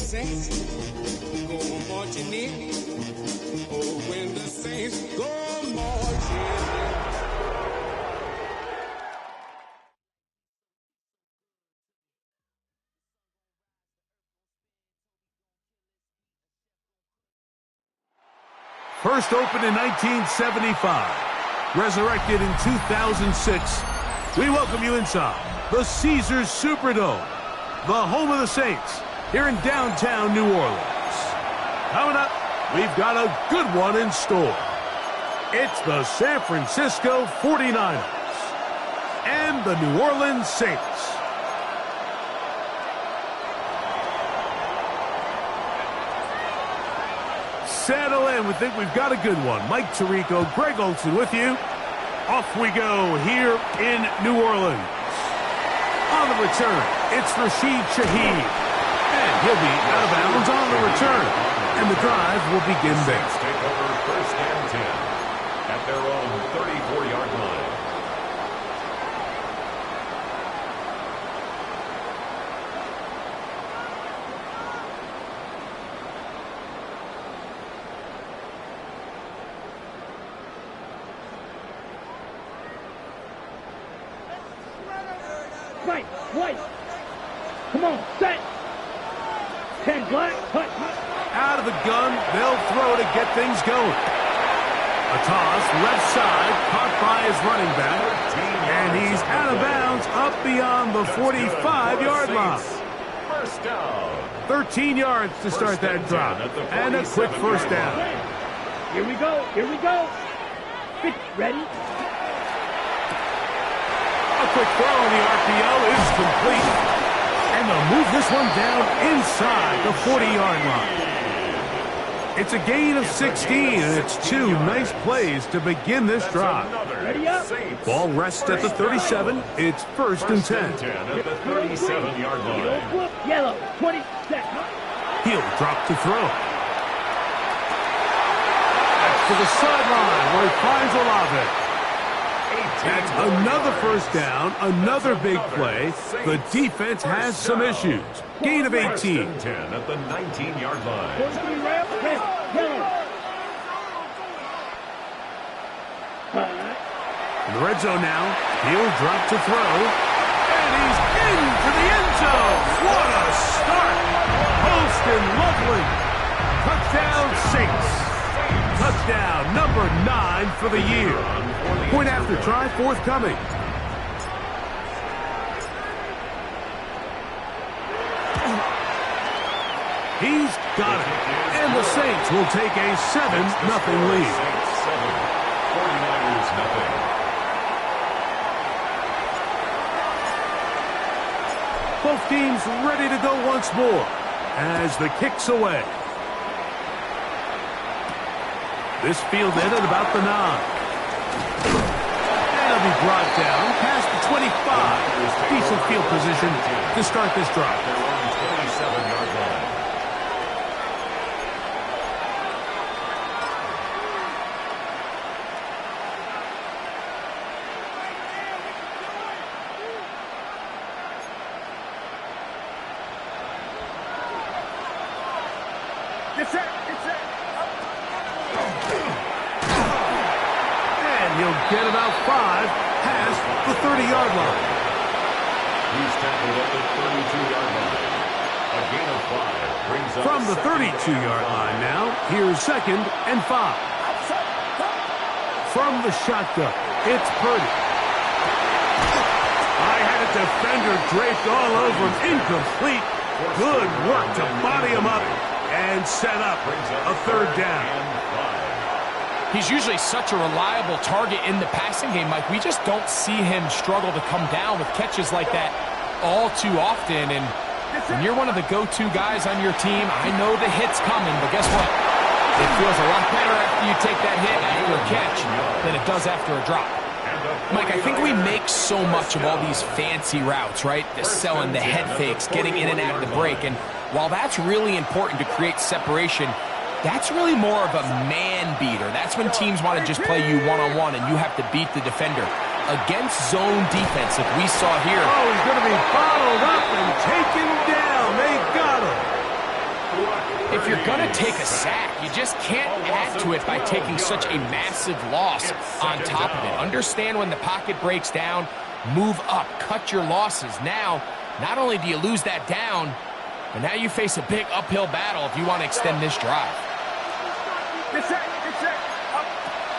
saints go marching in. Oh, when the saints go marching in. First opened in 1975, resurrected in 2006, we welcome you inside the Caesars Superdome, the home of the Saints, here in downtown New Orleans. Coming up, we've got a good one in store. It's the San Francisco 49ers and the New Orleans Saints. Settle in. We think we've got a good one. Mike Tirico, Greg Olson with you. Off we go here in New Orleans. On the return, it's Rashid Shaheed. And he'll be out of bounds on the return. And the drive will begin there. Take over first and 10 at their own 34-yard line. White. Come on, set. 10 black, cut. Out of the gun, they'll throw to get things going. A toss, left side, caught by his running back. And he's out of bounds up beyond the 45-yard line. First down. 13 yards to start that drop. And a quick first down. Here we go. Ready? A quick throw on the RPO is complete. And they'll move this one down inside the 40-yard line. It's a gain of 16, and it's two nice plays to begin this drive. Ready up. Ball rests at the 37. It's first and 10. At the 37-yard line. Yellow, 20 set. He'll drop to throw. To the sideline where he finds Olave. That's another first down, another big play. The defense has some issues. Gain of 18. 10 at the 19-yard line. In the red zone now, he'll drop to throw. And he's into the end zone. What a start. Post and lovely. Touchdown Saints. Touchdown number 9 for the year. Point after try forthcoming. He's got it. And the Saints will take a 7-0 lead. 49ers nothing. Both teams ready to go once more as the kick's away. This fielded at about the 9. That'll be brought down past the 25. Decent field position to start this drive. Their own 27-yard line. It's it. And he'll get about 5 past the 30-yard line. He's tackled at the 32-yard line. A gain of 5 brings up From the 32-yard line now, here's second and 5. From the shotgun, it's Purdy. I had a defender draped all over him, incomplete. Good work to body him up and set up a third down. He's usually such a reliable target in the passing game, Mike. We just don't see him struggle to come down with catches like that all too often. And when you're one of the go-to guys on your team, I know the hit's coming, but guess what? It feels a lot better after you take that hit after a catch than it does after a drop. Mike, I think we make so much of all these fancy routes, right? The selling, the head fakes, getting in and out of the break. And while that's really important to create separation, that's really more of a man beater. That's when teams want to just play you one-on-one and you have to beat the defender. Against zone defense, like we saw here. Oh, he's going to be bottled up and taken down. They got him. If you're going to take a sack, you just can't add to it by taking such a massive loss on top of it. Understand when the pocket breaks down, move up, cut your losses. Now, not only do you lose that down, but now you face a big uphill battle if you want to extend this drive.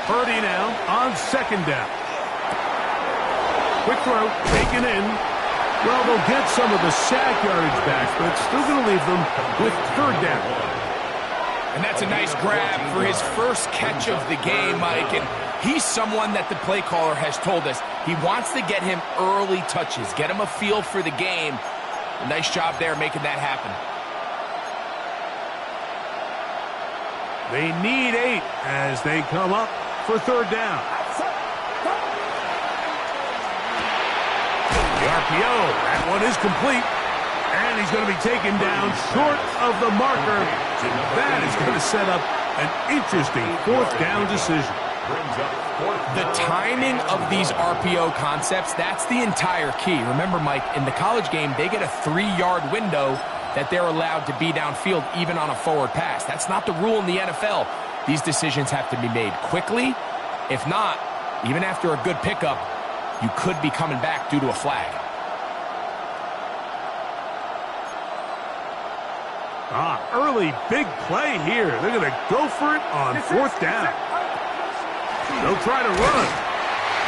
Purdy now on second down. Quick throw, taken in. Well, they'll get some of the sack yardage back, but it's still going to leave them with third down. And that's a nice grab for his first catch of the game, Mike. And he's someone that the play caller has told us he wants to get him early touches, get him a feel for the game. A nice job there making that happen. They need 8 as they come up for third down. The RPO, that one is complete. And he's going to be taken down short of the marker. That is going to set up an interesting fourth down decision. The timing of these RPO concepts, that's the entire key. Remember, Mike, in the college game, they get a 3-yard window that they're allowed to be downfield even on a forward pass. That's not the rule in the NFL. These decisions have to be made quickly. If not, even after a good pickup, you could be coming back due to a flag. Early big play here. They're going to go for it on fourth down. They'll try to run.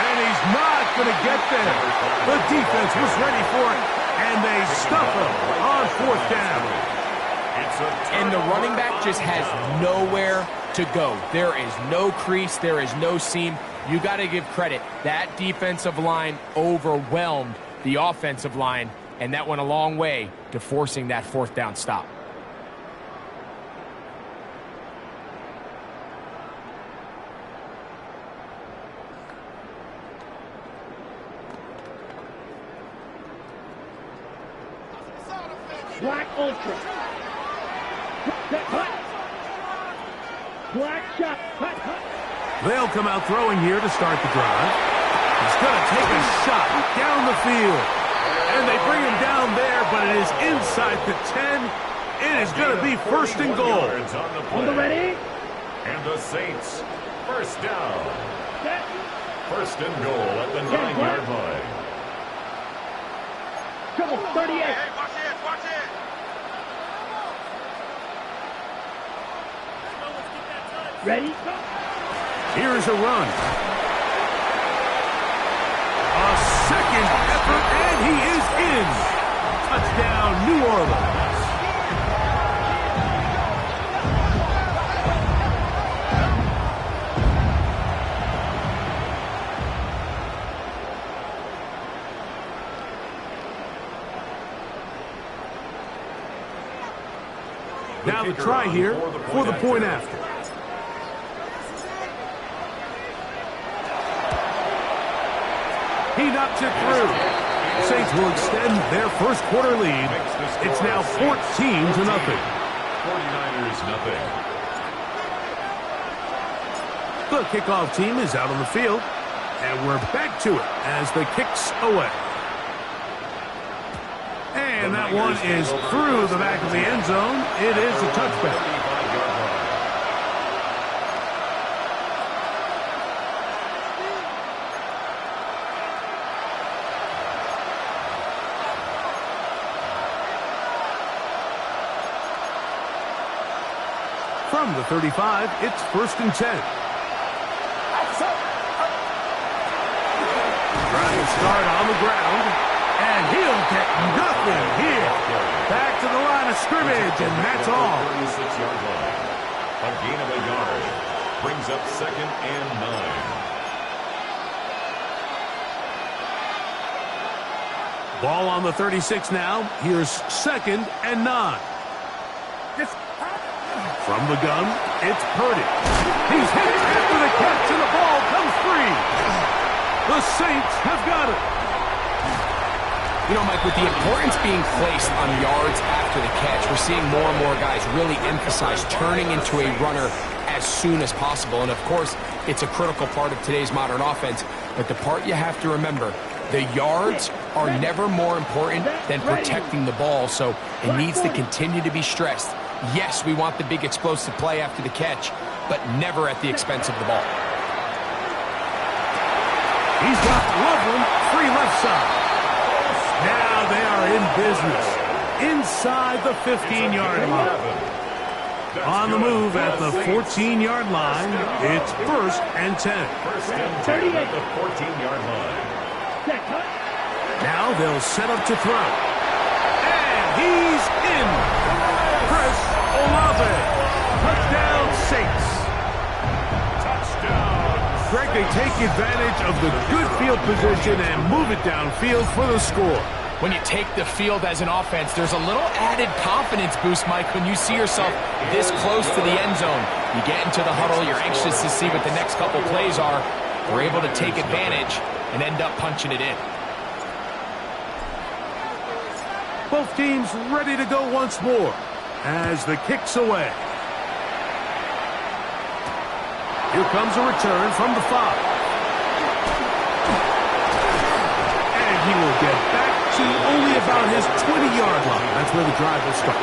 And he's not going to get there. The defense was ready for it. And they stuff him on fourth down. And the running back just has nowhere to go. There is no crease. There is no seam. You got to give credit. That defensive line overwhelmed the offensive line, and that went a long way to forcing that fourth down stop. Black Ultra. Cut. Black shot. Cut. They'll come out throwing here to start the drive. He's going to take a shot down the field. And they bring him down there, but it is inside the 10. It is going to be first and goal. On the ready. And the Saints, first down. Set. First and goal at the 9-yard line. Trouble 38. Watch it. Ready? Here's a run. A second effort, and he is in. Touchdown, New Orleans. Now the try here for the point after. He knocks it through. Saints will extend their first quarter lead. It's now 14-0. 49ers nothing. The kickoff team is out on the field, and we're back to it as the kick's away. And that one is through the back of the end zone. It is a touchback. From the 35, it's first and 10. Trying to start on the ground, and he'll get nothing here. Back to the line of scrimmage, and that's all. 36-yard line. A gain of a yard brings up second and 9. Ball on the 36 now. Here's second and 9. From the gun, it's Purdy. He's hit after the catch, and the ball comes free. The Saints have got it. You know, Mike, with the importance being placed on yards after the catch, we're seeing more and more guys really emphasize turning into a runner as soon as possible. And, of course, it's a critical part of today's modern offense. But the part you have to remember, the yards are never more important than protecting the ball. So it needs to continue to be stressed Yes, we want the big explosive play after the catch, but never at the expense of the ball. He's got Loveland free left side. Now they are in business inside the 15-yard line. On the move at the 14-yard line, it's 1st and 10. First and 10 at the 14-yard line. Now they'll set up to throw. And he's in. Chris Olave. Touchdown, Saints. Touchdown. Greg, they take advantage of the good field position and move it downfield for the score. When you take the field as an offense, there's a little added confidence boost, Mike, when you see yourself this close to the end zone. You get into the huddle, you're anxious to see what the next couple plays are. They're able to take advantage and end up punching it in. Both teams ready to go once more as the kick's away. Here comes a return from the 5. And he will get back to only about his 20-yard line. That's where the drive will start.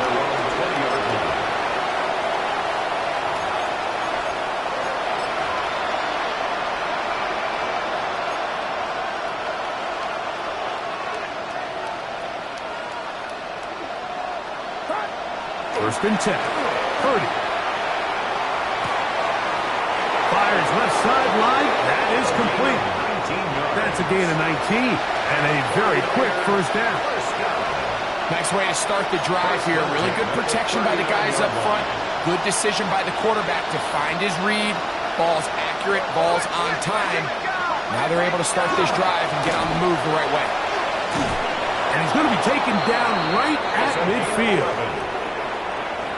First and 10. Purdy. Fires left sideline. That is complete. That's a gain of 19 and a very quick first down. Nice way to start the drive here. Really good protection by the guys up front. Good decision by the quarterback to find his read. Ball's accurate, ball's on time. Now they're able to start this drive and get on the move the right way. And he's going to be taken down right at midfield.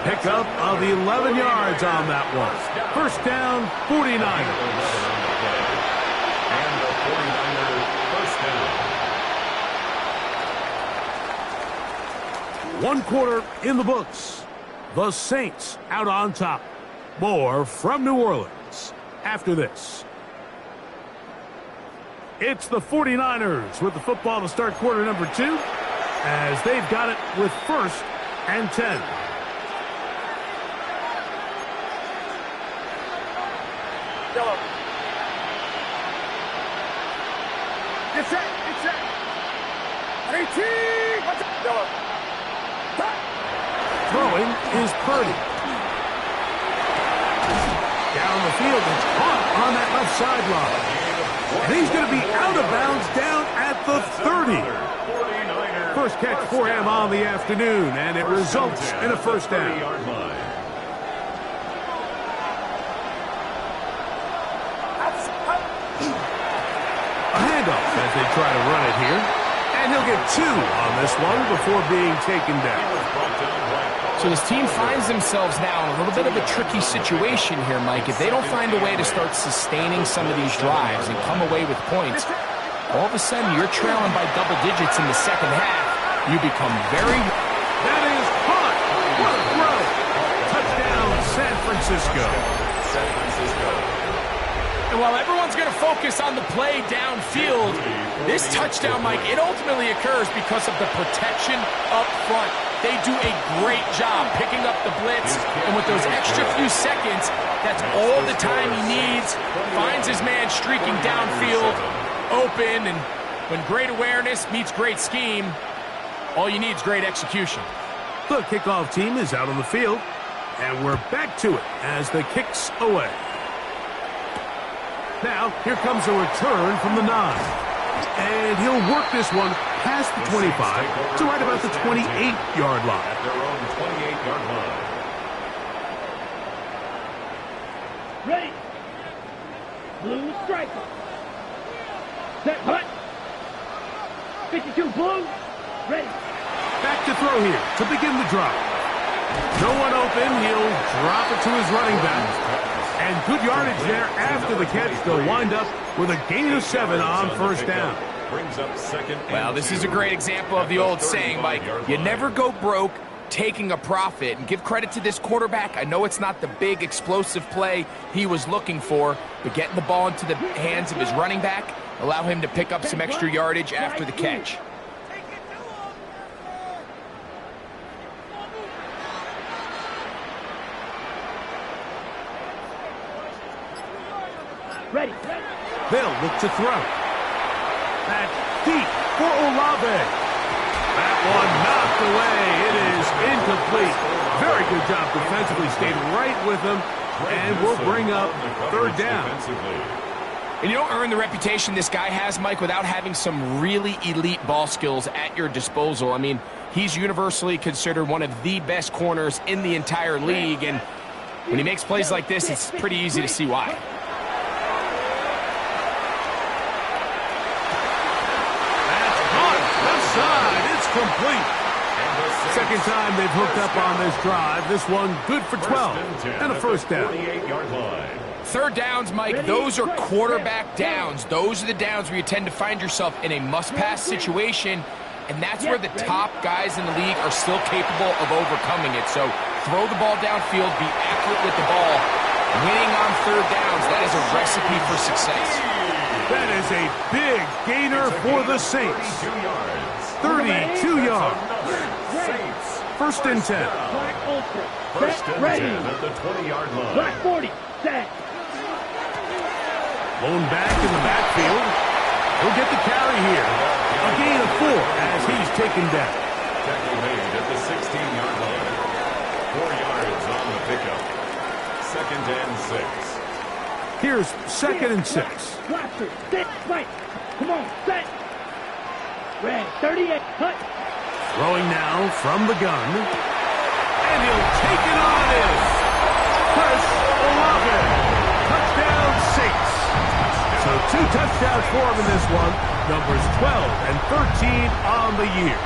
Pickup of 11 yards on that one. First down, 49ers. And the 49ers first down. 1 quarter in the books. The Saints out on top. More from New Orleans after this. It's the 49ers with the football to start quarter number 2 as they've got it with 1st and 10. Yellow. It's set. It's set. 18. Yellow. Throwing is Purdy. Down the field, it's caught on that left sideline. And he's going to be out of bounds down at the 30. First catch for him on the afternoon, and it results in a first down. A handoff as they try to run it here. And he'll get 2 on this one before being taken down. So this team finds themselves now in a little bit of a tricky situation here, Mike. If they don't find a way to start sustaining some of these drives and come away with points, all of a sudden you're trailing by double digits in the second half. You become very... That is caught. What a throw. Touchdown, San Francisco. San Francisco. And while everyone's going to focus on the play downfield, this touchdown, Mike, it ultimately occurs because of the protection up front. They do a great job picking up the blitz, and with those extra few seconds, that's all the time he needs. Finds his man streaking downfield, open, and when great awareness meets great scheme, all you need is great execution. The kickoff team is out on the field, and we're back to it as the kick's away. Now, here comes a return from the 9. And he'll work this one past the 25 to right about the 28-yard line. At their own 28-yard line. Ready. Blue striker. Set. Hut. 52 blue. Ready. Back to throw here to begin the drive. No one open. He'll drop it to his running back. And good yardage there after the catch. They'll wind up with a gain of 7 on first down. Brings up second. Well, this is a great example of the old saying, Mike. You never go broke taking a profit. And give credit to this quarterback. I know it's not the big explosive play he was looking for, but getting the ball into the hands of his running back, allow him to pick up some extra yardage after the catch. Ready. They'll look to throw. That's deep for Olave. That one knocked away. It is incomplete. Very good job defensively. Stayed right with him. And we'll bring up third down. And you don't earn the reputation this guy has, Mike, without having some really elite ball skills at your disposal. I mean, he's universally considered one of the best corners in the entire league. And when he makes plays like this, it's pretty easy to see why. That's caught. Left side. It's complete. Second time they've hooked up on this drive. This one good for 12 and a first down. 48-yard line. Third downs, Mike, those are quarterback downs. Those are the downs where you tend to find yourself in a must-pass situation, and that's where the top guys in the league are still capable of overcoming it. So throw the ball downfield, be accurate with the ball. Winning on third downs, that is a recipe for success. That is a big gainer for the Saints. 32 yards. First and 10. Black ultra. First and Ready. 10 at the 20-yard line. Black 40. Set. Lone back in the backfield. He'll get the carry here. A gain of 4 as he's taken down. Tackle made at the 16-yard line. 4 yards on the pickup. Second and 6. Here's second and 6. Blaster. Sit. Right. Come on. Set. Red. 38. Cut. Throwing now from the gun. And he'll take it on in. Chris Olave. Touchdown Saints. So 2 touchdowns for him in this one. Numbers 12 and 13 on the year.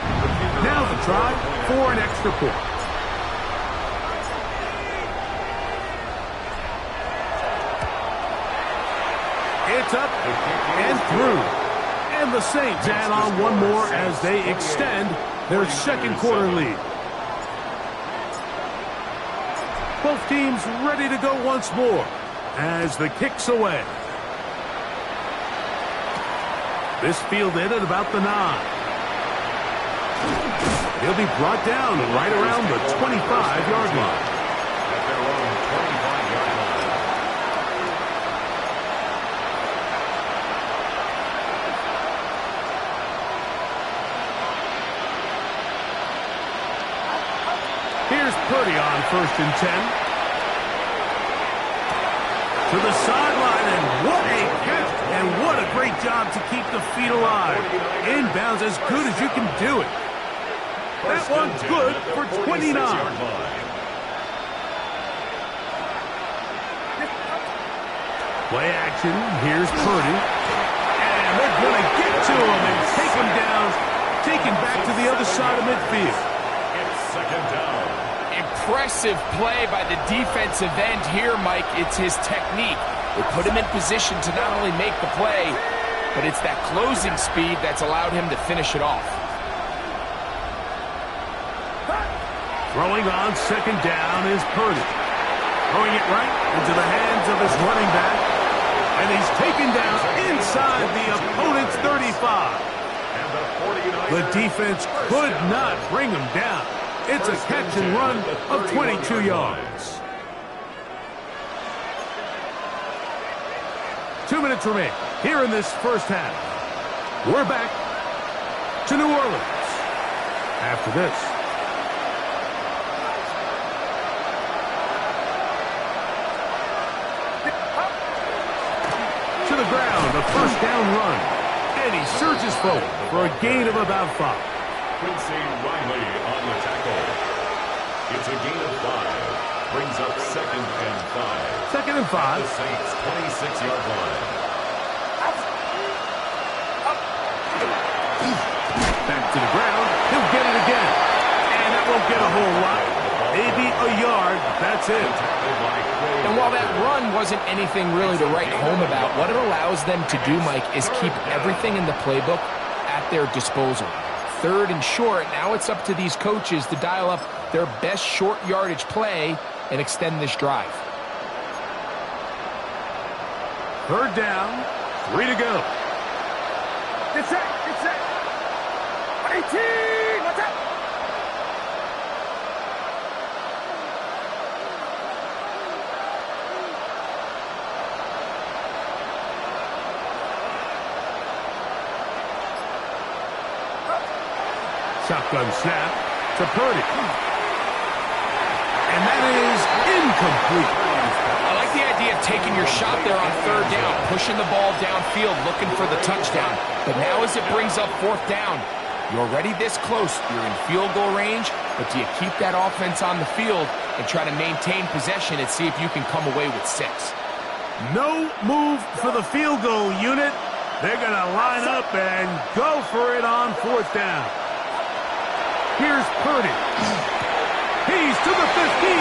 Now the try for an extra point. It's up and through. And the Saints add on one more as they extend their second quarter lead. Both teams ready to go once more as the kick's away. This fielded at about the 9. He'll be brought down right around the 25-yard line. At their own 25-yard line. Here's Purdy on first and 10. To the sideline, and what a catch, and what a great job to keep the feet alive. Inbounds as good as you can do it. That one's good for 29. Play action, here's Purdy. And they're going to get to him and take him down, take him back to the other side of midfield. It's second down. Impressive play by the defensive end here, Mike. It's his technique. They put him in position to not only make the play, but it's that closing speed that's allowed him to finish it off. Throwing on second down is Purdy. Throwing it right into the hands of his running back. And he's taken down inside the opponent's 35. The defense could not bring him down. It's a catch and run of 22 yards. 2 minutes remain here in this first half. We're back to New Orleans after this. To the ground, a first down run. And he surges forward for a gain of about 5. Quincy Riley on the tackle. It's a gain of 5. Brings up second and 5. Second and 5. The Saints 26-yard line. Back to the ground. He'll get it again. And that won't get a whole lot. Maybe a yard. That's it. And while that run wasn't anything really to write home about, what it allows them to do, Mike, is keep everything in the playbook at their disposal. Third and short, now it's up to these coaches to dial up their best short yardage play and extend this drive. Third down, 3 to go. Get set. Get set. 18. What's up? Shotgun snap to Purdy. And that is incomplete. I like the idea of taking your shot there on third down, pushing the ball downfield, looking for the touchdown. But now as it brings up fourth down, you're already this close. You're in field goal range, but do you keep that offense on the field and try to maintain possession and see if you can come away with 6? No move for the field goal unit. They're going to line up and go for it on fourth down. Here's Purdy. He's to the 15.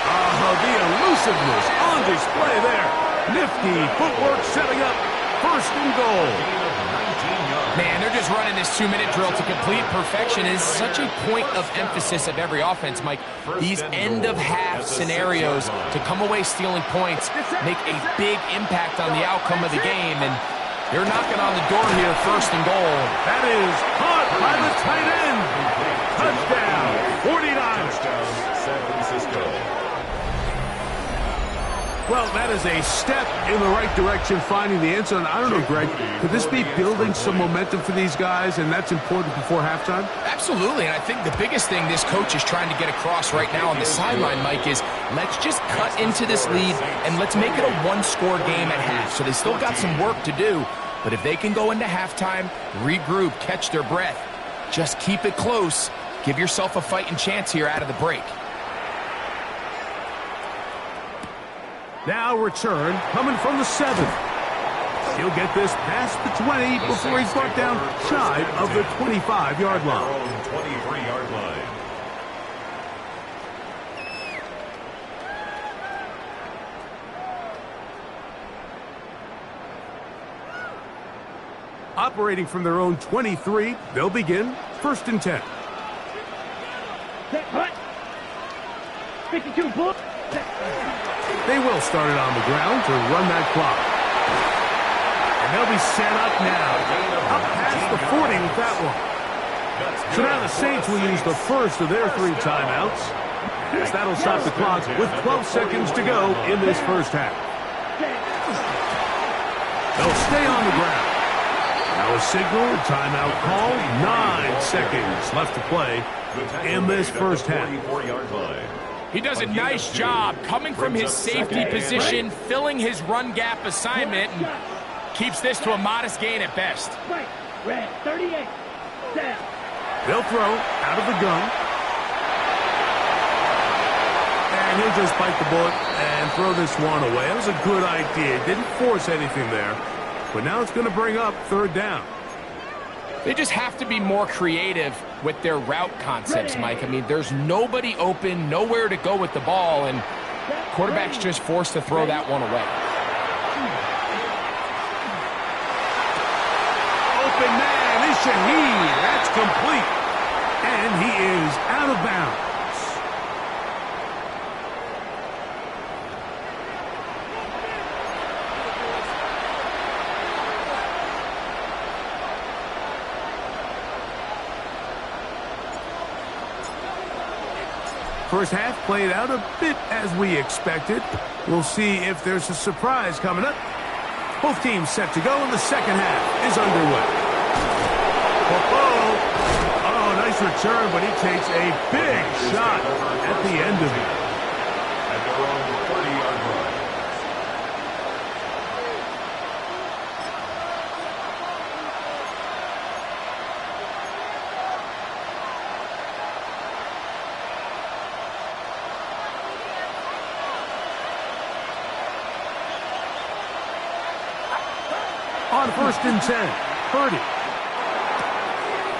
Oh, the elusiveness on display there. Nifty footwork setting up first and goal. Man, they're just running this 2-minute drill to complete perfection. It is such a point of emphasis of every offense, Mike. These end-of-half scenarios to come away stealing points make a big impact on the outcome of the game, and they're knocking on the door here, first and goal. That is caught by the tight end. Touchdown, 49ers. San Francisco. Well, that is a step in the right direction, finding the end zone. I don't know, Greg, could this be building some momentum for these guys, and that's important before halftime? Absolutely, and I think the biggest thing this coach is trying to get across right now on the sideline, Mike, is let's just cut into this lead, and let's make it a one-score game at half. So they still got some work to do, but if they can go into halftime, regroup, catch their breath, just keep it close, give yourself a fighting chance here out of the break. Now return coming from the 7. He'll get this past the 20 before he's brought down shy of the 25-yard line. 23-yard line. Operating from their own 23, they'll begin first and 10. Set, hut. 52, bull. They will start it on the ground to run that clock. And they'll be set up now. Up past the 40 with that one. So now the Saints will use the first of their 3 timeouts. As that'll stop the clock with 12 seconds to go in this first half. They'll stay on the ground. Now a signal, timeout call, 9 seconds left to play in this first half. He does a nice job coming from his safety position, filling his run gap assignment, and keeps this to a modest gain at best. Right, red, 38, set. They'll throw out of the gun. And he'll just bite the bullet and throw this one away. That was a good idea. Didn't force anything there. But now it's going to bring up third down. They just have to be more creative with their route concepts, Mike. I mean, there's nobody open, nowhere to go with the ball, and quarterback's just forced to throw that one away. Open man is Shaheed. That's complete. And he is out of bounds. First half played out a bit as we expected. We'll see if there's a surprise coming up. Both teams set to go, and the second half is underway. Oh, nice return, but he takes a big shot at the end of it. At their own 30-yard line. On first and 10, Purdy.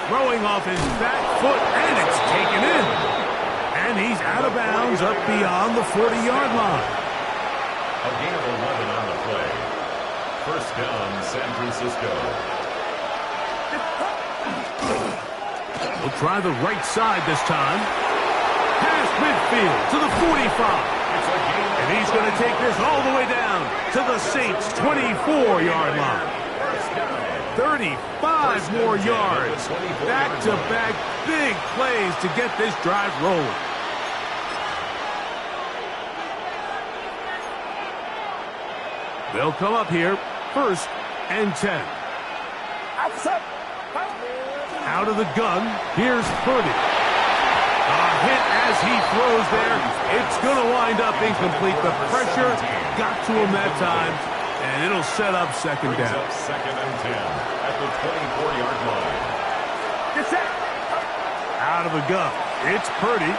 Throwing off his back foot, and it's taken in. And he's out of bounds up beyond the 40-yard line. A gain of 11 on the play. First down, San Francisco. We'll try the right side this time. Past midfield to the 45. And he's going to take this all the way down to the Saints' 24-yard line. 35 more yards. Back-to-back big plays to get this drive rolling. They'll come up here, first and 10. Out of the gun, here's Purdy. A hit as he throws there. It's going to wind up incomplete. The pressure got to him that time, and it'll set up second down. Second and 10 at the 24-yard line. Get set. Out of the gun, it's Purdy.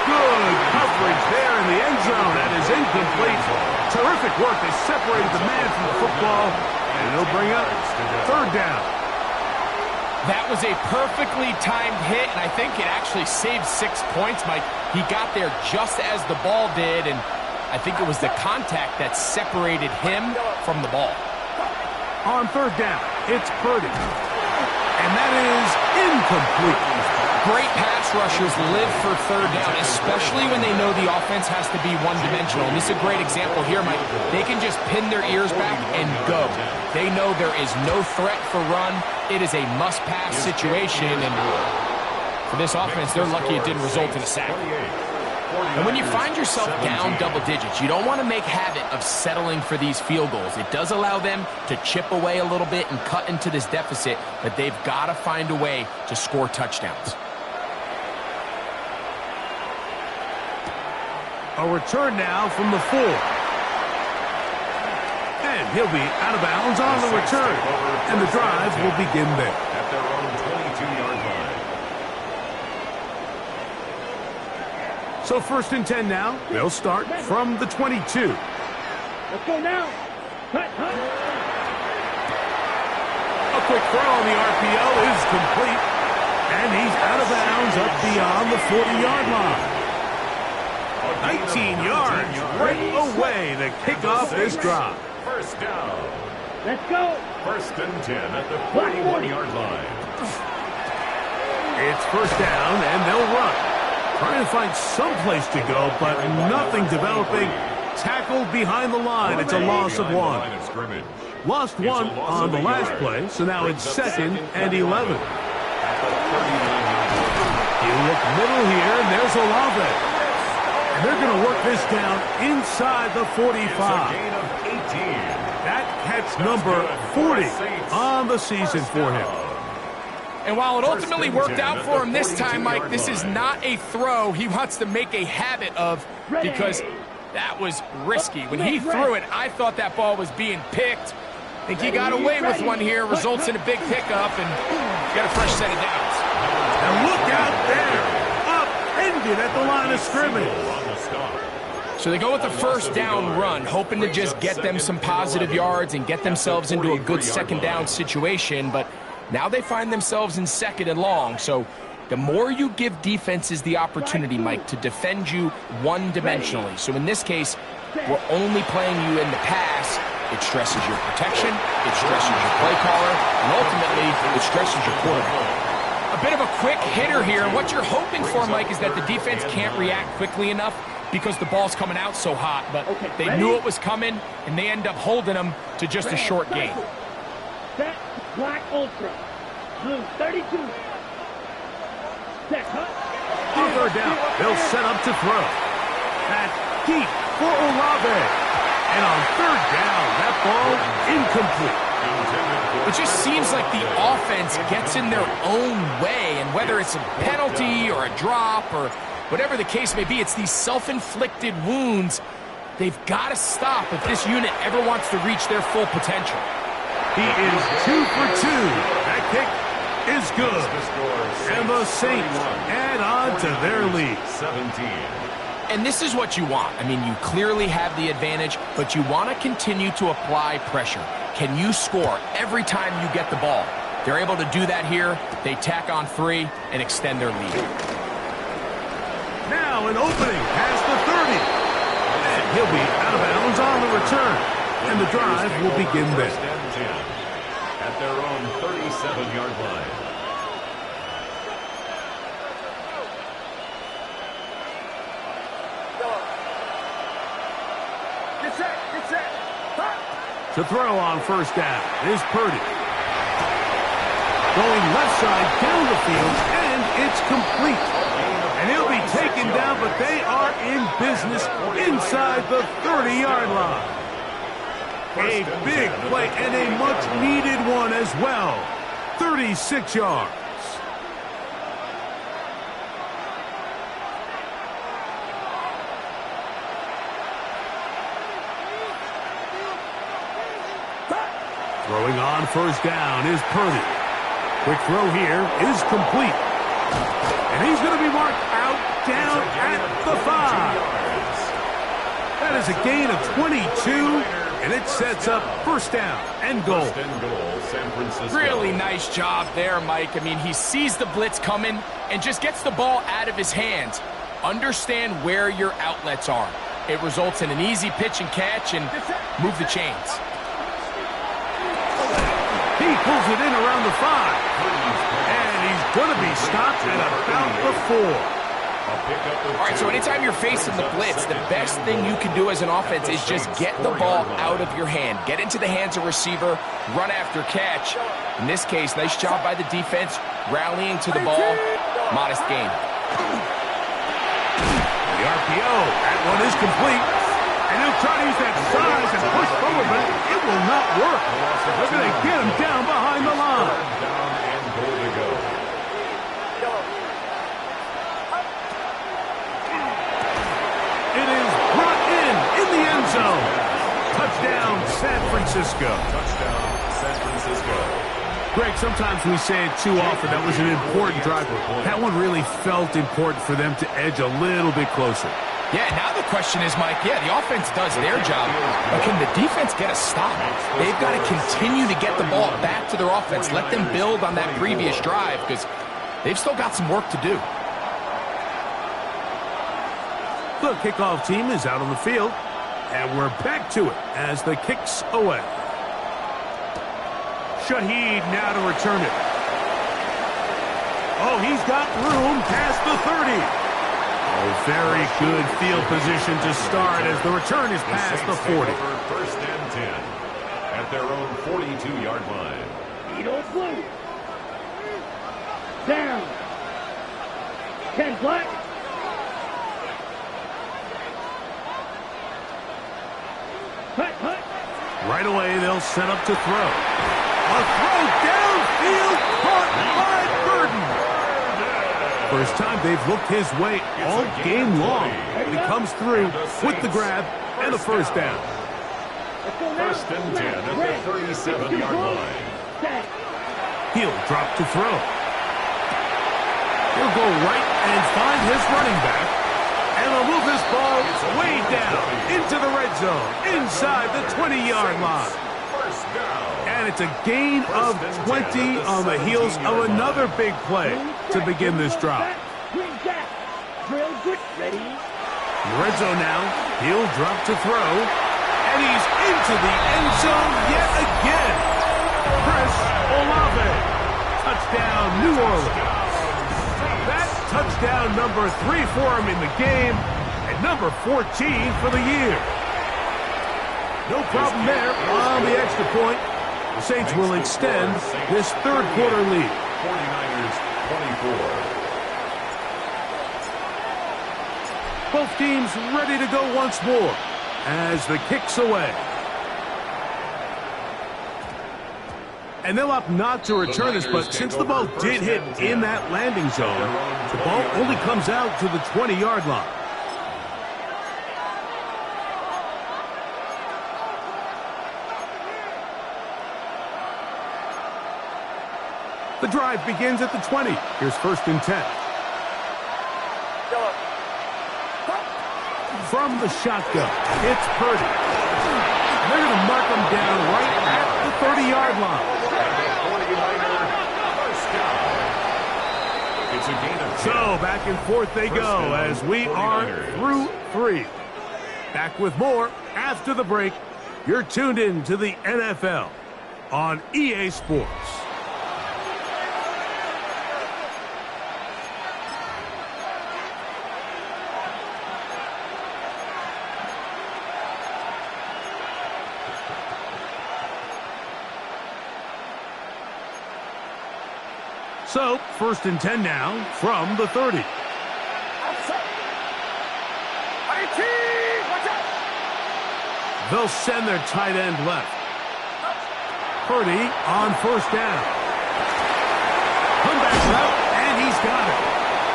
Good coverage there in the end zone. That is incomplete. Terrific work. They separated the man from the football, and it'll bring up third down. That was a perfectly timed hit, and I think it actually saved 6 points, Mike. He got there just as the ball did, and I think it was the contact that separated him from the ball. On third down, it's Purdy. And that is incomplete. Great pass rushers live for third down, especially when they know the offense has to be one-dimensional. And this is a great example here, Mike. They can just pin their ears back and go. They know there is no threat for run. It is a must-pass situation, and for this offense, they're lucky it didn't result in a sack. And when you find yourself down double digits, you don't want to make habit of settling for these field goals. It does allow them to chip away a little bit and cut into this deficit, but they've got to find a way to score touchdowns. A return now from the 4. And he'll be out of bounds on the return. And the drive will begin there. At their own 22-yard line. So first and 10 now. They'll start from the 22. Let's go now. Cut. A quick throw on the RPO is complete. And he's out of bounds up beyond the 40-yard line. 19 yards right away to kick off this drive. First down. Let's go. First and 10 at the 41-yard line. It's first down, and they'll run. Trying to find some place to go, but nothing developing. Tackled behind the line. It's a loss of 1. Lost 1 on the last play, so now it's second and 11. You look middle here, and there's Olave. And they're going to work this down inside the 45. That catch number 40 on the season for him. And while it ultimately worked out for him this time, Mike, this is not a throw he wants to make a habit of, because that was risky. When he threw it, I thought that ball was being picked. I think he got away with one here, results in a big pickup, and got a fresh set of downs. And look out there, upended at the line of scrimmage. So they go with the first down run, hoping to just get them some positive yards and get themselves into a good second down situation, but now they find themselves in second and long. So the more you give defenses the opportunity, Mike, to defend you one-dimensionally. So in this case, we're only playing you in the pass. It stresses your protection, it stresses your play caller, and ultimately it stresses your quarterback. A bit of a quick hitter here, and what you're hoping for, Mike, is that the defense can't react quickly enough because the ball's coming out so hot, but they knew it was coming, and they end up holding them to just a short gain. Set, black ultra, blue 32. Set, cut. On third down, they'll set up to throw. That's deep for Olave. And on third down, that ball incomplete. It just seems like the offense gets in their own way, and whether it's a penalty or a drop or whatever the case may be, it's these self-inflicted wounds. They've got to stop if this unit ever wants to reach their full potential. He is 2 for 2. That kick is good. And the Saints add on to their lead. 17. And this is what you want. I mean, you clearly have the advantage, but you want to continue to apply pressure. Can you score every time you get the ball? They're able to do that here. They tack on 3 and extend their lead. Now an opening past the 30. And he'll be out of bounds on the return. And the drive will begin there. At their own 37-yard line. To throw on first down is Purdy. Going left side down the field, and it's complete. And he'll be taken down, but they are in business inside the 30-yard line. A big play and a much-needed one as well. 36 yards. Throwing on first down is Purdy. Quick throw here is complete. And he's going to be marked out down at the 5. That is a gain of 22, and it sets up first down and goal. San Francisco. Really nice job there, Mike. I mean, he sees the blitz coming and just gets the ball out of his hands. Understand where your outlets are. It results in an easy pitch and catch and move the chains. He pulls it in around the 5. And he's going to be stopped at about the 4. All right, so anytime you're facing the blitz, the best thing you can do as an offense is just get the ball out of your hand. Get into the hands of receiver, run after catch. In this case, nice job by the defense, rallying to the ball. Modest gain. The RPO, that one is complete. And he'll try to use that size and push forward, but it will not work. They're going to get him down behind the line. Down and goal to go. It is brought in the end zone. Touchdown, San Francisco. Touchdown, San Francisco. Greg, sometimes we say it too often. That was an important drive. That one really felt important for them to edge a little bit closer. Yeah, now the question is, Mike, the offense does their job, but can the defense get a stop? They've got to continue to get the ball back to their offense. Let them build on that previous drive because they've still got some work to do. The kickoff team is out on the field, and we're back to it as the kick's away. Shaheed now to return it. Oh, he's got room past the 30. Oh, very good field position to start as the return is past the 40. First and 10 at their own 42-yard line. Edo Blue. Down. 10 black. Hut. Right away, they'll set up to throw. A throw downfield caught by Burden. First time they've looked his way all game long. He comes through with the grab and a first down. First and 10 at the 37-yard line. He'll drop to throw. He'll go right and find his running back. And they'll move this ball way down into the red zone, inside the 20-yard line. First down. And it's a gain of 20 on the heels of another big play to begin this drive. Ready? In the red zone now, he'll drop to throw. And he's into the end zone yet again. Chris Olave. Touchdown, New Orleans. That's touchdown number 3 for him in the game, and number 14 for the year. No problem there on the extra point. The Saints will extend this third quarter lead. 49ers 24. Both teams ready to go once more as the kick's away. And they'll opt not to return this, but since the ball did hit in that landing zone, the ball only comes out to the 20-yard line. The drive begins at the 20. Here's first and 10. From the shotgun, it's Purdy. They're going to mark him down right at the 30-yard line. So back and forth they go as we are through 3. Back with more after the break. You're tuned in to the NFL on EA Sports. So, first and 10 now from the 30. They'll send their tight end left. Purdy on first down. comeback route, and he's got it.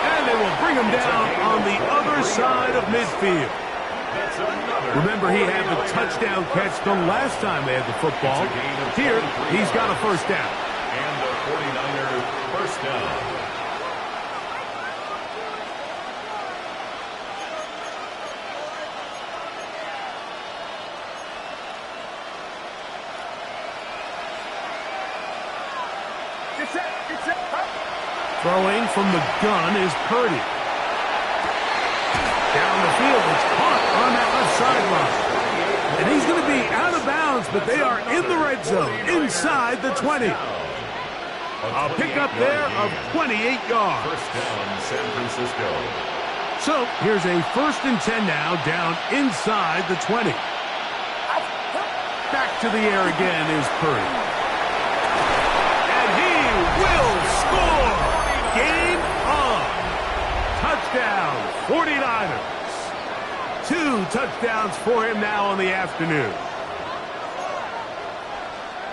And they will bring him down on the other side of midfield. Remember, he had the touchdown catch the last time they had the football. Here, he's got a first down. And the 49er first down. Throwing from the gun is Purdy. Down the field, it's caught on that left sideline. And he's going to be out of bounds, but they are in the red zone, inside the 20. A pickup there of 28 yards. First down, San Francisco. So here's a 1st and 10 now, down inside the 20. Back to the air again is Purdy. And he will score! Game on! Touchdown, 49ers. 2 touchdowns for him now on the afternoon.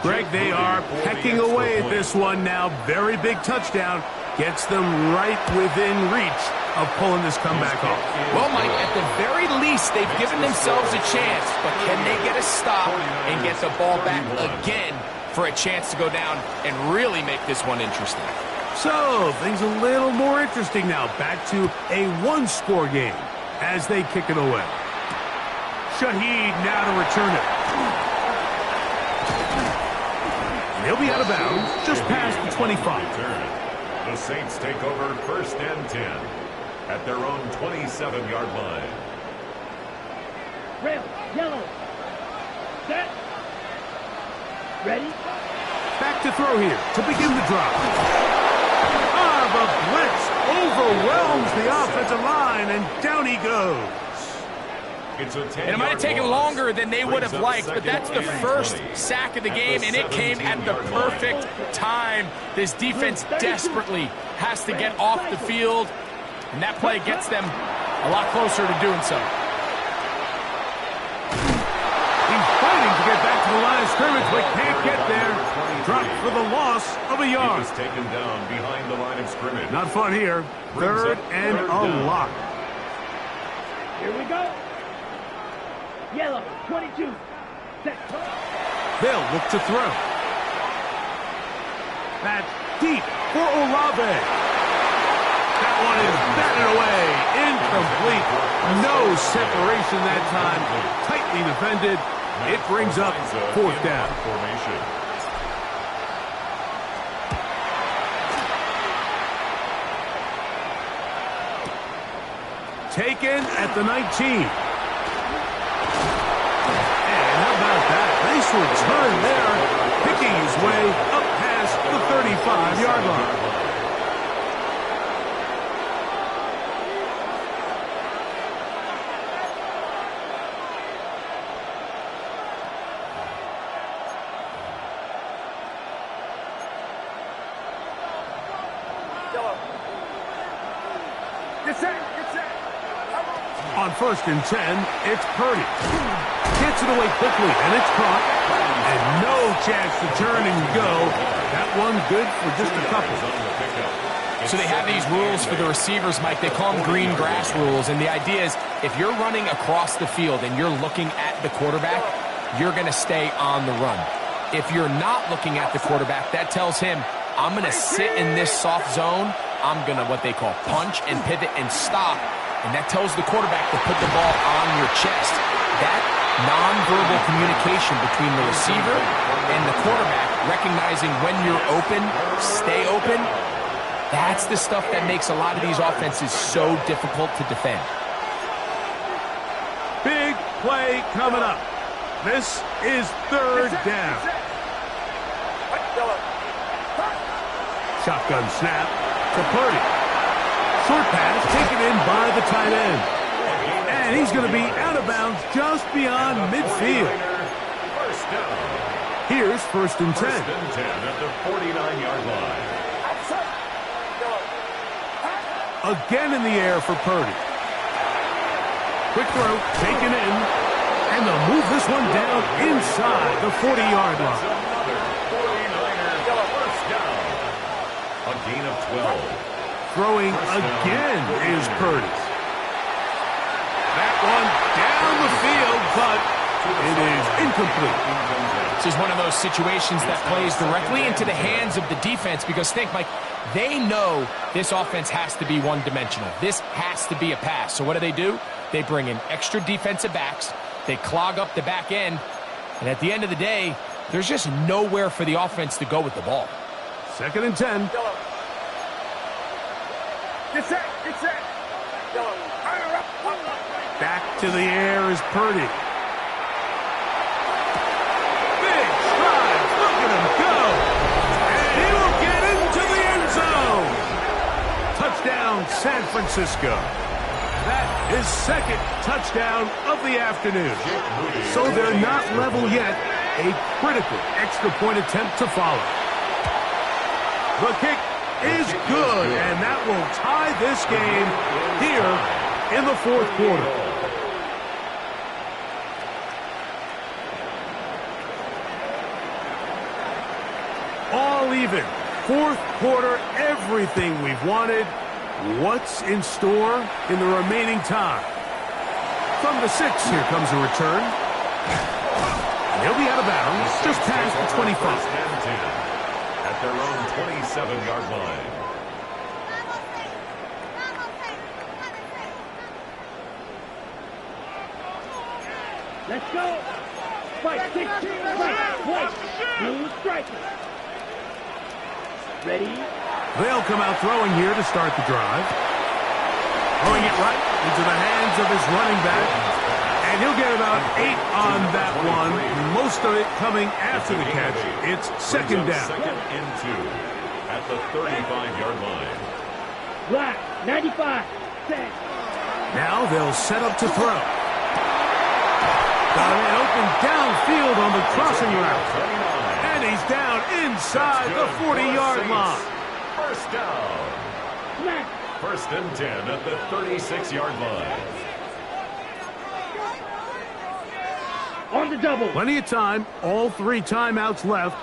Greg, they are pecking away at this one now. Very big touchdown. Gets them right within reach of pulling this comeback off. Well, Mike, at the very least, they've given themselves a chance. But can they get a stop and get the ball back again for a chance to go down and really make this one interesting? So, things a little more interesting now. Back to a 1-score game as they kick it away. Shaheed now to return it. And he'll be out of bounds just past the 25. The Saints take over 1st and 10 at their own 27-yard line. Red, yellow. Set. Ready? Back to throw here to begin the drive. The blitz overwhelms the offensive line, and down he goes. And it might have taken longer than they would have liked, but that's the first sack of the game, and it came at the perfect time. This defense desperately has to get off the field, and that play gets them a lot closer to doing so. He's fighting to get back to the line of scrimmage, but can't get there. Dropped for the loss of a yard. He was taken down behind the line of scrimmage. Not fun here. 3rd and a lot. Here we go. Yellow, 22. Set. They'll look to throw. That's deep for Olave. That one is batted away. Incomplete. No separation that time. Tightly defended. It brings up 4th down. Formation. Taken at the 19. And how about that? Nice return there. Picking his way up past the 35-yard line. On 1st and 10, it's Purdy. Gets it away quickly, and it's caught. And no chance to turn and go. That one good for just a couple. So they have these rules for the receivers, Mike. They call them green grass rules. And the idea is if you're running across the field and you're looking at the quarterback, you're going to stay on the run. If you're not looking at the quarterback, that tells him, I'm going to sit in this soft zone. I'm going to what they call punch and pivot and stop. And that tells the quarterback to put the ball on your chest. That nonverbal communication between the receiver and the quarterback, recognizing when you're open, stay open, that's the stuff that makes a lot of these offenses so difficult to defend. Big play coming up. This is 3rd down. Shotgun snap to Purdy. Short pass taken in by the tight end. And he's going to be out of bounds just beyond midfield. Here's 1st and 10. 1st and 10 at the 49-yard line. Again in the air for Purdy. Quick throw, taken in. And they'll move this one down inside the 40-yard line. Another 49er first down. A gain of 12. Throwing again is Purdy. That one down the field, but it is incomplete. This is one of those situations that plays directly into the hands of the defense because think, Mike, they know this offense has to be one-dimensional. This has to be a pass. So what do? They bring in extra defensive backs. They clog up the back end. And at the end of the day, there's just nowhere for the offense to go with the ball. 2nd and 10. Get set. Back to the air is Purdy. Big stride. Look at him go. And he will get into the end zone. Touchdown, San Francisco. That is 2nd touchdown of the afternoon. So they're not level yet. A critical extra point attempt to follow. The kick is good, and that will tie this game here in the 4th quarter. All even. 4th quarter, everything we've wanted. What's in store in the remaining time? From the 6, here comes a return. And he'll be out of bounds, just past the 25. At their own 27-yard line. Let's go. Fight, 16, fight, blue striker. Ready? They'll come out throwing here to start the drive. Throwing it right into the hands of his running back. And he'll get about 8 on that one. Most of it coming after the catch. It's 2nd down. 2nd and 2 at the 35-yard line. Black, 95, set. Now they'll set up to throw. Got it open downfield on the crossing route. And he's down inside the 40-yard line. First down. Smack. 1st and 10 at the 36-yard line. On the double. Plenty of time. All 3 timeouts left.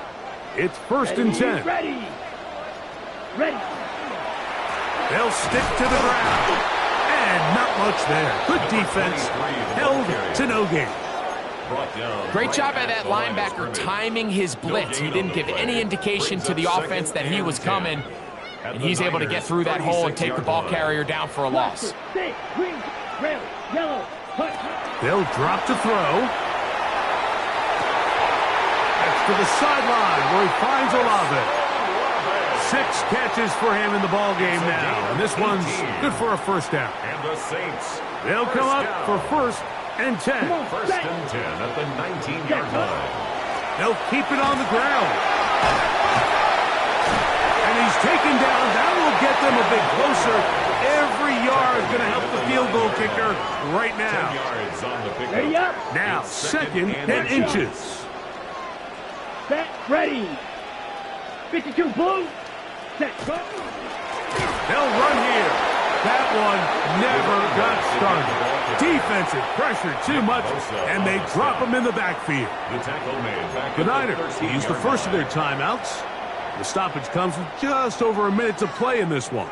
It's 1st and 10. Ready. They'll stick to the ground. And not much there. Good defense. Held to no gain. Great job by that linebacker timing his blitz. He didn't give any indication to the offense that he was coming. And he's able to get through that hole and take the ball carrier down for a loss. Green, red, yellow, They'll drop to throw. That's to the sideline where he finds Olave. 6 catches for him in the ball game now. And this one's good for a 1st down. And the Saints. They'll come up for 1st and 10. 1st and 10 at the 19-yard line. They'll keep it on the ground. And he's taken down. That will get them a bit closer. Every yard is going to help the field goal kicker right now. 10 yards on the pickup. ready up. Now 2nd and inches. Set, ready. 52 blue. Set, go. They'll run here. That one never got started. Defensive pressure too much, and they drop him in the backfield. The tackle made back The at Niners 13-yard use the first of line. their timeouts. The stoppage comes with just over a minute to play in this one.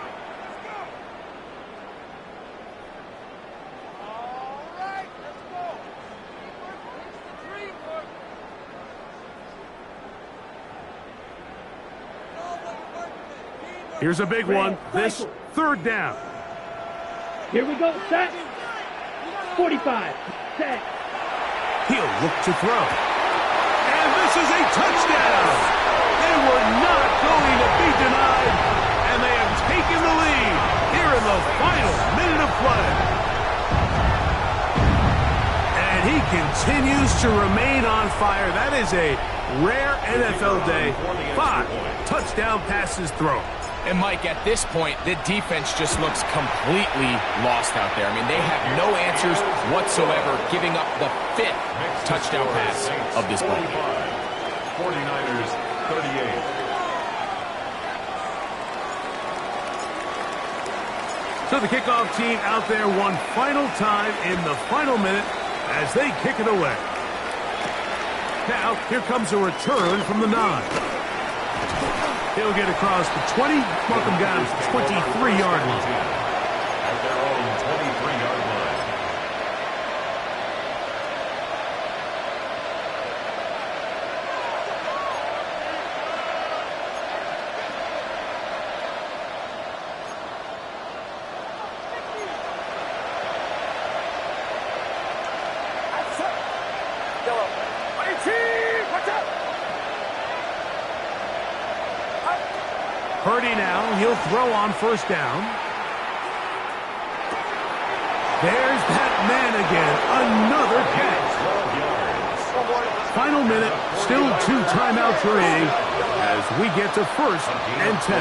Here's a big one. This 3rd down. Here we go. Set. 45. Set. He'll look to throw. And this is a touchdown. They were not going to be denied. And they have taken the lead here in the final minute of play. And he continues to remain on fire. That is a rare NFL day. 5 touchdown passes thrown. And, Mike, at this point, the defense just looks completely lost out there. I mean, they have no answers whatsoever, giving up the 5th touchdown pass of this ball game. 49ers, 38. So the kickoff team out there one final time in the final minute as they kick it away. Now, here comes a return from the 9. He'll get across the 20, mark him down at the 23-yard line. At their own 23-yard line. Purdy now, he'll throw on first down. There's that man again, another catch. Final minute, still 2 timeouts remaining as we get to first and 10.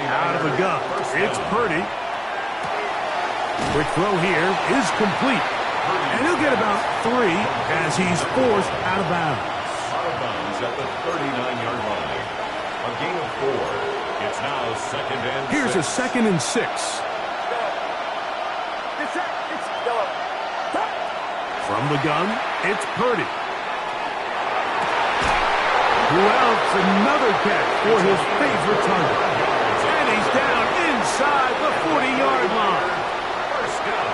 Out of the gun, it's Purdy. Quick throw here is complete. And he'll get about 3 as he's forced out of bounds. Out of bounds at the 39-yard line. A gain of 4. It's now second and 6. Here's a second and 6. From the gun, it's Purdy. Who else? Another catch for his favorite target. And he's down inside the 40-yard line.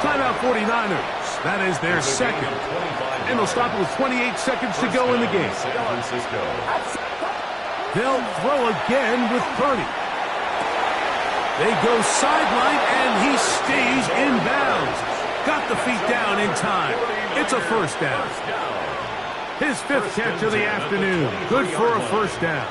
Timeout 49ers. That is their second. And they'll stop it with 28 seconds to go in the game. San Francisco. They'll throw again with Purdy. They go sideline, and he stays in bounds. Got the feet down in time. It's a first down. His 5th catch of the afternoon. Good for a first down.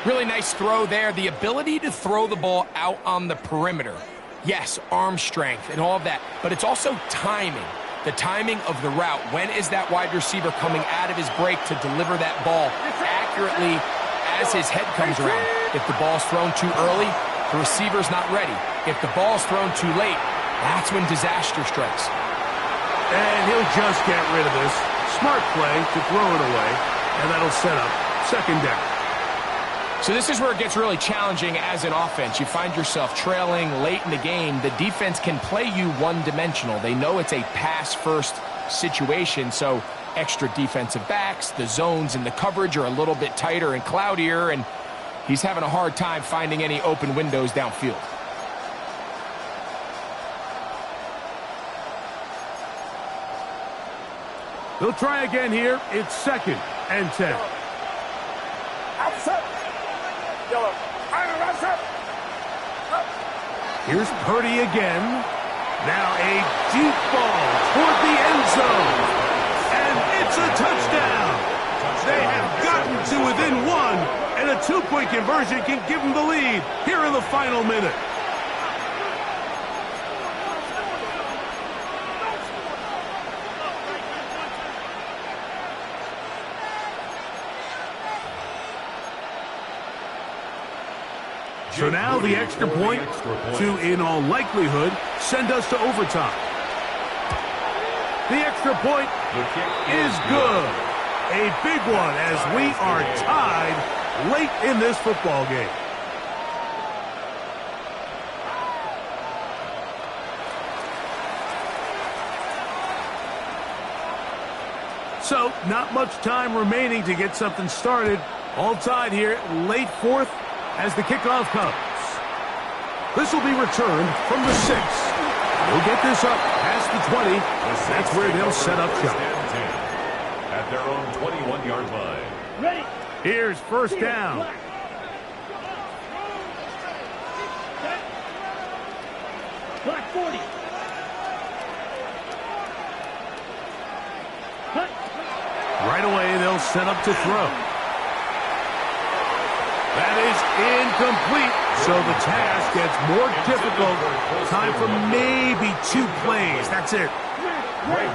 Really nice throw there. The ability to throw the ball out on the perimeter. Yes, arm strength and all of that, but it's also timing. The timing of the route. When is that wide receiver coming out of his break to deliver that ball accurately as his head comes around? If the ball's thrown too early, the receiver's not ready. If the ball's thrown too late, that's when disaster strikes. And he'll just get rid of this. Smart play to throw it away, and that'll set up second down. So this is where it gets really challenging as an offense. You find yourself trailing late in the game. The defense can play you one-dimensional. They know it's a pass-first situation, so extra defensive backs, the zones and the coverage are a little bit tighter and cloudier, and he's having a hard time finding any open windows downfield. They'll try again here. It's second and 10. Here's Purdy again. Now a deep ball toward the end zone. And it's a touchdown. They have gotten to within 1, and a 2-point conversion can give them the lead here in the final minute. So now the extra point to, in all likelihood, send us to overtime. The extra point is good. A big one as we are tied late in this football game. So, not much time remaining to get something started. All tied here, late 4th. As the kickoff comes. This will be returned from the 6. They'll get this up past the 20. That's where they'll set up shop. At their own 21-yard line. Ready. Here's first down. Black 40. Cut. Right away, they'll set up to throw. That is incomplete, so the task gets more difficult. Time for maybe 2 plays. That's it.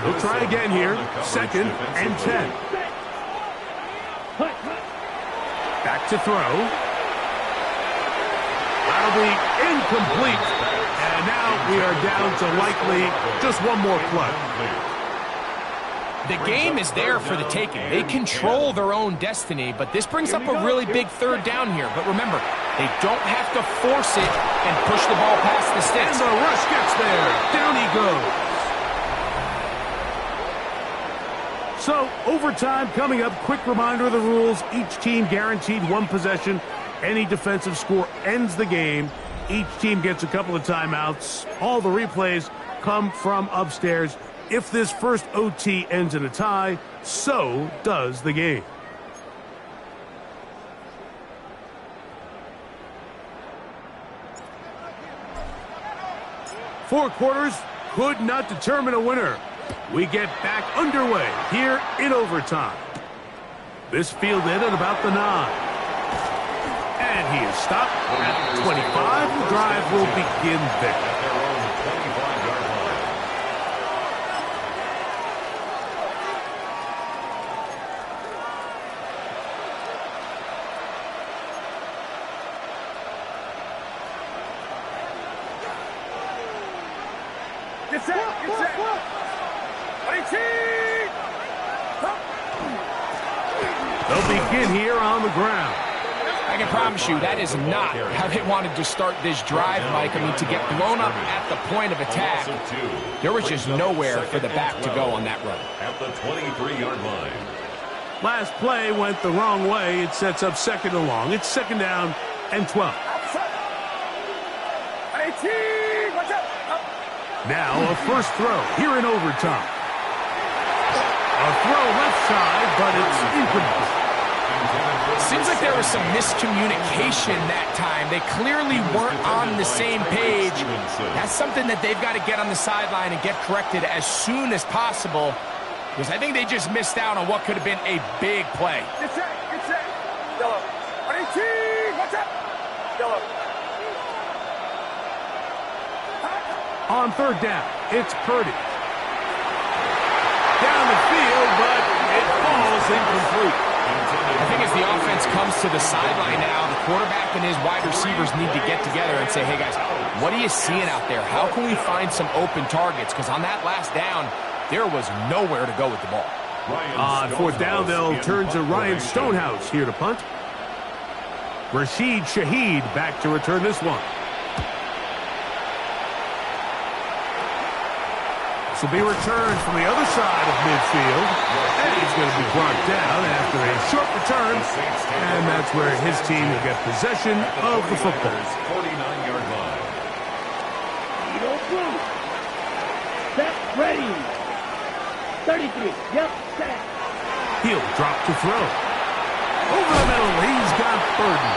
We'll try again here. Second and 10. Back to throw. That'll be incomplete. And now we are down to likely just 1 more play. The game is there for the taking. They control their own destiny, but this brings up a really big third down here. But remember, they don't have to force it and push the ball past the sticks. And the rush gets there. Down he goes. So, overtime coming up. Quick reminder of the rules. Each team guaranteed one possession. Any defensive score ends the game. Each team gets a couple of timeouts. All the replays come from upstairs. If this first OT ends in a tie, so does the game. Four quarters could not determine a winner. We get back underway here in overtime. This fielded at about the 9. And he is stopped at 25. The drive will begin there. Get set! Get set! They'll begin here on the ground. I can promise you that is not how they wanted to start this drive, Mike. I mean, to get blown up at the point of attack, there was just nowhere for the back to go on that run. At the 23-yard line. Last play went the wrong way. It sets up second and long. It's second down and 12. Now a first throw here in overtime. A throw left side, but it's incomplete. Seems like there was some miscommunication that time. They clearly weren't on the same page. That's something that they've got to get on the sideline and get corrected as soon as possible, because I think they just missed out on what could have been a big play. Get set! Get set! Yellow. Watch out! Yellow. On third down, it's Purdy. Down the field, but it falls incomplete. I think as the offense comes to the sideline now, the quarterback and his wide receivers need to get together and say, hey, guys, what are you seeing out there? How can we find some open targets? Because on that last down, there was nowhere to go with the ball. On fourth down, they'll turn to Ryan Stonehouse here to punt. Rashid Shaheed back to return this one. This will be returned from the other side of midfield. And he's going to be brought down after a short return. And that's where his team will get possession of the football. 49-yard line. Set, ready. 33. Yep, set. He'll drop to throw. Over the middle, he's got Burden.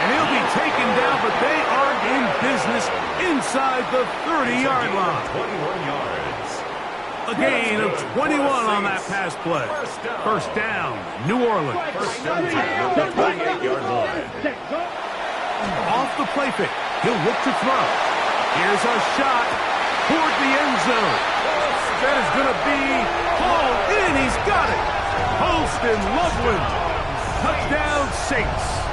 And he'll be taken down, but they are in business inside the 30-yard line. 21 yards. A gain of 21 on that pass play. First down, New Orleans. First down, the 28-yard line. Off the play fake, he'll look to throw. Here's a shot toward the end zone. That is going to be hauled in. He's got it. Holston Loveland. Touchdown, Saints.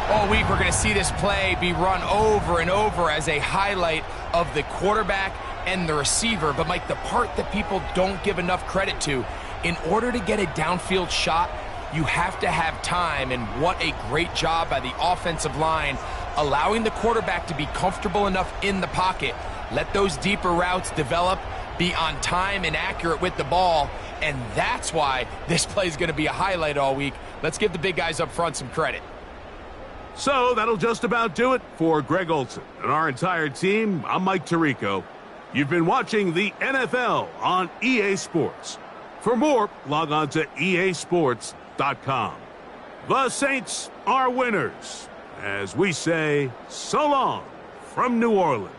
All week, we're going to see this play be run over and over as a highlight of the quarterback and the receiver. But, Mike, the part that people don't give enough credit to, in order to get a downfield shot, you have to have time. And what a great job by the offensive line, allowing the quarterback to be comfortable enough in the pocket. Let those deeper routes develop, be on time and accurate with the ball. And that's why this play is going to be a highlight all week. Let's give the big guys up front some credit. So that'll just about do it for Greg Olson and our entire team. I'm Mike Tirico. You've been watching the NFL on EA Sports. For more, log on to easports.com. The Saints are winners, as we say so long from New Orleans.